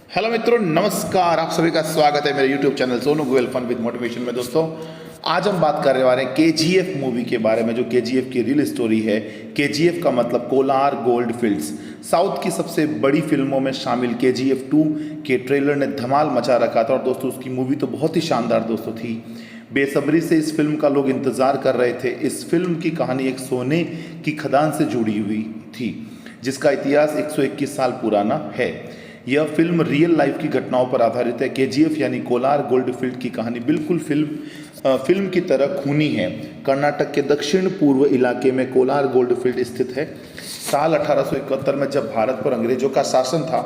Hello मित्रों, नमस्कार। आप सभी का स्वागत है मेरे YouTube channel Sonu Goyal fun with motivation में। दोस्तों, आज हम बात करने वाले हैं केजीएफ मूवी के बारे में, जो केजीएफ की रियल स्टोरी है। केजीएफ का मतलब कोलार गोल्ड फील्ड्स। साउथ की सबसे बड़ी फिल्मों में शामिल केजीएफ 2 के ट्रेलर ने धमाल मचा रखा था और दोस्तों उसकी मूवी तो बहुत ही शानदार दोस्तों थी। बेसब्री से इस फिल्म का लोग इंतज़ार कर रहे थे। इस फिल्म की कहानी एक सोने की खदान से जुड़ी हुई थी, जिसका इतिहास 121 साल पुराना है। यह फिल्म रियल लाइफ की घटनाओं पर आधारित है। केजीएफ यानी कोलार गोल्ड फील्ड की कहानी बिल्कुल फिल्म की तरह खूनी है। कर्नाटक के दक्षिण पूर्व इलाके में कोलार गोल्ड फील्ड स्थित है। साल 1871 में जब भारत पर अंग्रेजों का शासन था,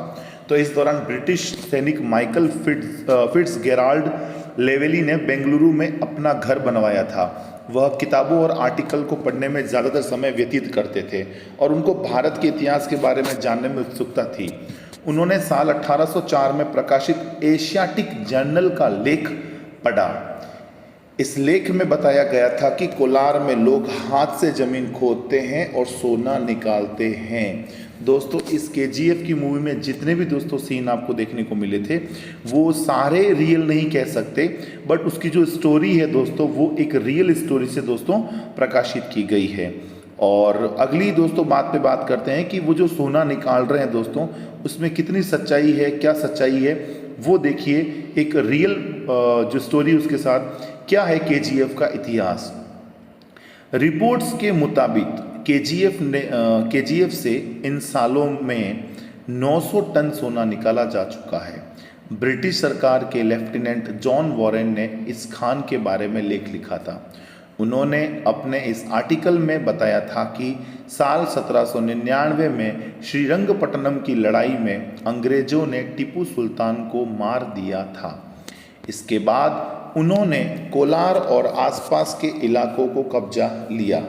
तो इस दौरान ब्रिटिश सैनिक माइकल फिट्जगेराल्ड लेवेली ने बेंगलुरु में अपना घर बनवाया था। वह किताबों और आर्टिकल को पढ़ने में ज़्यादातर समय व्यतीत करते थे और उनको भारत के इतिहास के बारे में जानने में उत्सुकता थी। उन्होंने साल 1804 में प्रकाशित एशियाटिक जर्नल का लेख पढ़ा। इस लेख में बताया गया था कि कोलार में लोग हाथ से ज़मीन खोदते हैं और सोना निकालते हैं। दोस्तों, इस केजीएफ की मूवी में जितने भी दोस्तों सीन आपको देखने को मिले थे, वो सारे रियल नहीं कह सकते, बट उसकी जो स्टोरी है दोस्तों, वो एक रियल स्टोरी से दोस्तों प्रकाशित की गई है। और अगली दोस्तों बात पे बात करते हैं कि वो जो सोना निकाल रहे हैं दोस्तों, उसमें कितनी सच्चाई है, क्या सच्चाई है, वो देखिए। एक रियल जो स्टोरी उसके साथ क्या है केजीएफ का इतिहास। रिपोर्ट्स के मुताबिक केजीएफ से इन सालों में 900 टन सोना निकाला जा चुका है। ब्रिटिश सरकार के लेफ्टिनेंट जॉन वॉरेन ने इस खान के बारे में लेख लिखा था। उन्होंने अपने इस आर्टिकल में बताया था कि साल 1799 में श्रीरंगपट्टनम की लड़ाई में अंग्रेजों ने टीपू सुल्तान को मार दिया था। इसके बाद उन्होंने कोलार और आसपास के इलाकों को कब्जा लिया।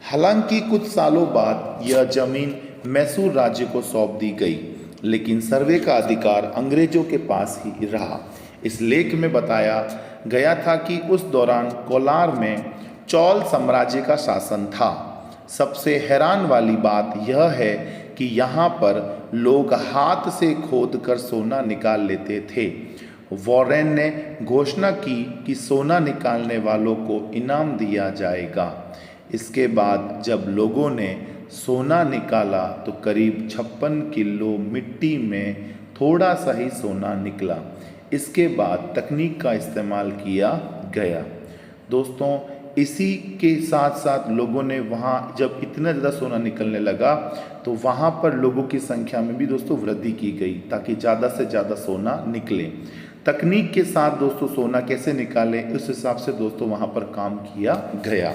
हालांकि कुछ सालों बाद यह जमीन मैसूर राज्य को सौंप दी गई, लेकिन सर्वे का अधिकार अंग्रेजों के पास ही रहा। इस लेख में बताया गया था कि उस दौरान कोलार में चोल साम्राज्य का शासन था। सबसे हैरान वाली बात यह है कि यहाँ पर लोग हाथ से खोद कर सोना निकाल लेते थे। वॉरेन ने घोषणा की कि सोना निकालने वालों को इनाम दिया जाएगा। इसके बाद जब लोगों ने सोना निकाला तो करीब 56 किलो मिट्टी में थोड़ा सा ही सोना निकला। इसके बाद तकनीक का इस्तेमाल किया गया। दोस्तों, इसी के साथ साथ लोगों ने वहाँ जब इतना ज़्यादा सोना निकलने लगा, तो वहाँ पर लोगों की संख्या में भी दोस्तों वृद्धि की गई, ताकि ज़्यादा से ज़्यादा सोना निकले। तकनीक के साथ दोस्तों सोना कैसे निकालें, उस हिसाब से दोस्तों वहाँ पर काम किया गया।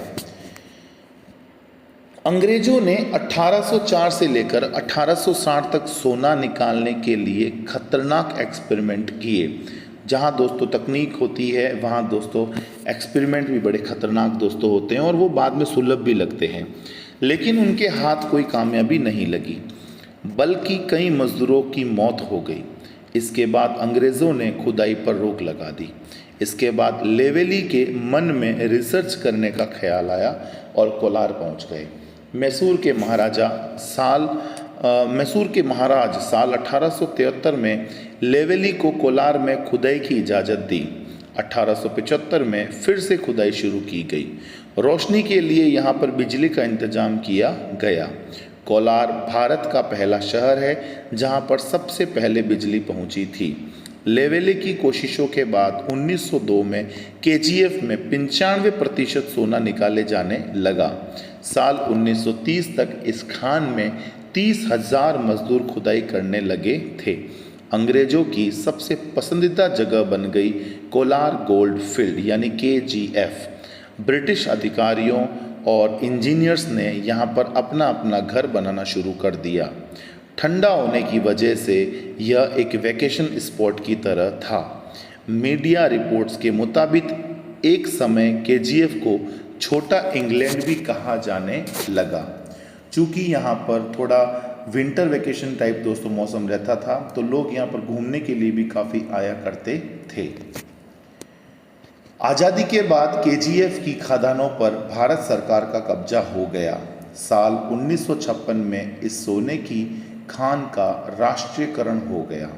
अंग्रेजों ने 1804 से लेकर 1860 तक सोना निकालने के लिए खतरनाक एक्सपेरिमेंट किए। जहाँ दोस्तों तकनीक होती है, वहाँ दोस्तों एक्सपेरिमेंट भी बड़े खतरनाक दोस्तों होते हैं और वो बाद में सुलभ भी लगते हैं। लेकिन उनके हाथ कोई कामयाबी नहीं लगी, बल्कि कई मजदूरों की मौत हो गई। इसके बाद अंग्रेज़ों ने खुदाई पर रोक लगा दी। इसके बाद लेवेली के मन में रिसर्च करने का ख्याल आया और कोलार पहुंच गए। मैसूर के महाराज साल 1873 में लेवेली को कोलार में खुदाई की इजाज़त दी। 1875 में फिर से खुदाई शुरू की गई। रोशनी के लिए यहाँ पर बिजली का इंतजाम किया गया। कोलार भारत का पहला शहर है जहाँ पर सबसे पहले बिजली पहुँची थी। लेवेली की कोशिशों के बाद 1902 में केजीएफ में 95% सोना निकाले जाने लगा। साल 1930 तक इस खान में 30,000 मजदूर खुदाई करने लगे थे। अंग्रेजों की सबसे पसंदीदा जगह बन गई कोलार गोल्ड फील्ड यानी केजीएफ। ब्रिटिश अधिकारियों और इंजीनियर्स ने यहाँ पर अपना अपना घर बनाना शुरू कर दिया। ठंडा होने की वजह से यह एक वैकेशन स्पॉट की तरह था। मीडिया रिपोर्ट्स के मुताबिक एक समय केजीएफ को छोटा इंग्लैंड भी कहा जाने लगा। चूँकि यहाँ पर थोड़ा विंटर वैकेशन टाइप दोस्तों मौसम रहता था, तो लोग यहाँ पर घूमने के लिए भी काफ़ी आया करते थे। आज़ादी के बाद केजीएफ की खदानों पर भारत सरकार का कब्जा हो गया। साल 1956 में इस सोने की खान का राष्ट्रीयकरण हो गया।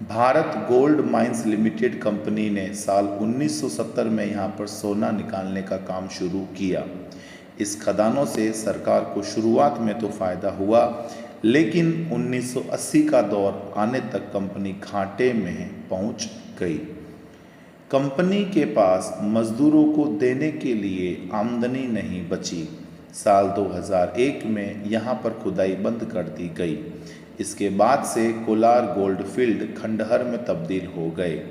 Bharat gold mines limited company ने साल 1970 में यहाँ पर सोना निकालने का काम शुरू किया। इस खदानों से सरकार को शुरुआत में तो फ़ायदा हुआ, लेकिन 1980 का दौर आने तक कंपनी घाटे में पहुंच गई। कंपनी के पास मजदूरों को देने के लिए आमदनी नहीं बची। साल 2001 में यहाँ पर खुदाई बंद कर दी गई। इसके बाद से कोलार गोल्ड फील्ड खंडहर में तब्दील हो गए।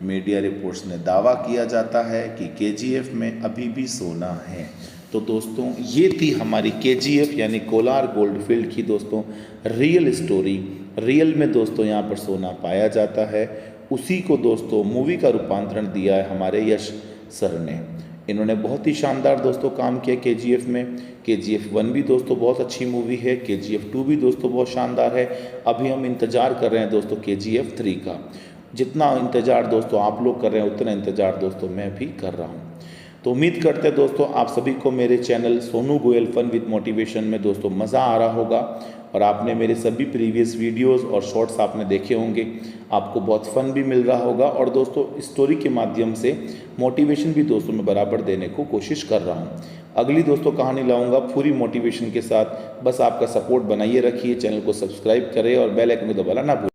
मीडिया रिपोर्ट्स ने दावा किया जाता है कि केजीएफ में अभी भी सोना है। तो दोस्तों ये थी हमारी केजीएफ यानी कोलार गोल्ड फील्ड की दोस्तों रियल स्टोरी। रियल में दोस्तों यहाँ पर सोना पाया जाता है, उसी को दोस्तों मूवी का रूपांतरण दिया है हमारे यश सर ने। इन्होंने बहुत ही शानदार दोस्तों काम किया केजीएफ में। केजीएफ 1 भी दोस्तों बहुत अच्छी मूवी है, केजीएफ 2 भी दोस्तों बहुत शानदार है। अभी हम इंतज़ार कर रहे हैं दोस्तों केजीएफ 3 का। जितना इंतज़ार दोस्तों आप लोग कर रहे हैं उतना इंतज़ार दोस्तों मैं भी कर रहा हूँ। तो उम्मीद करते हैं दोस्तों आप सभी को मेरे channel Sonu Goyal fun with motivation में दोस्तों मज़ा आ रहा होगा और आपने मेरे सभी प्रीवियस वीडियोस और शॉर्ट्स आपने देखे होंगे, आपको बहुत फन भी मिल रहा होगा और दोस्तों स्टोरी के माध्यम से मोटिवेशन भी दोस्तों मैं बराबर देने को कोशिश कर रहा हूँ। अगली दोस्तों कहानी लाऊंगा पूरी मोटिवेशन के साथ। बस आपका सपोर्ट बनाइए रखिए, चैनल को सब्सक्राइब करें और बेल आइकन को दबाना ना भूलें।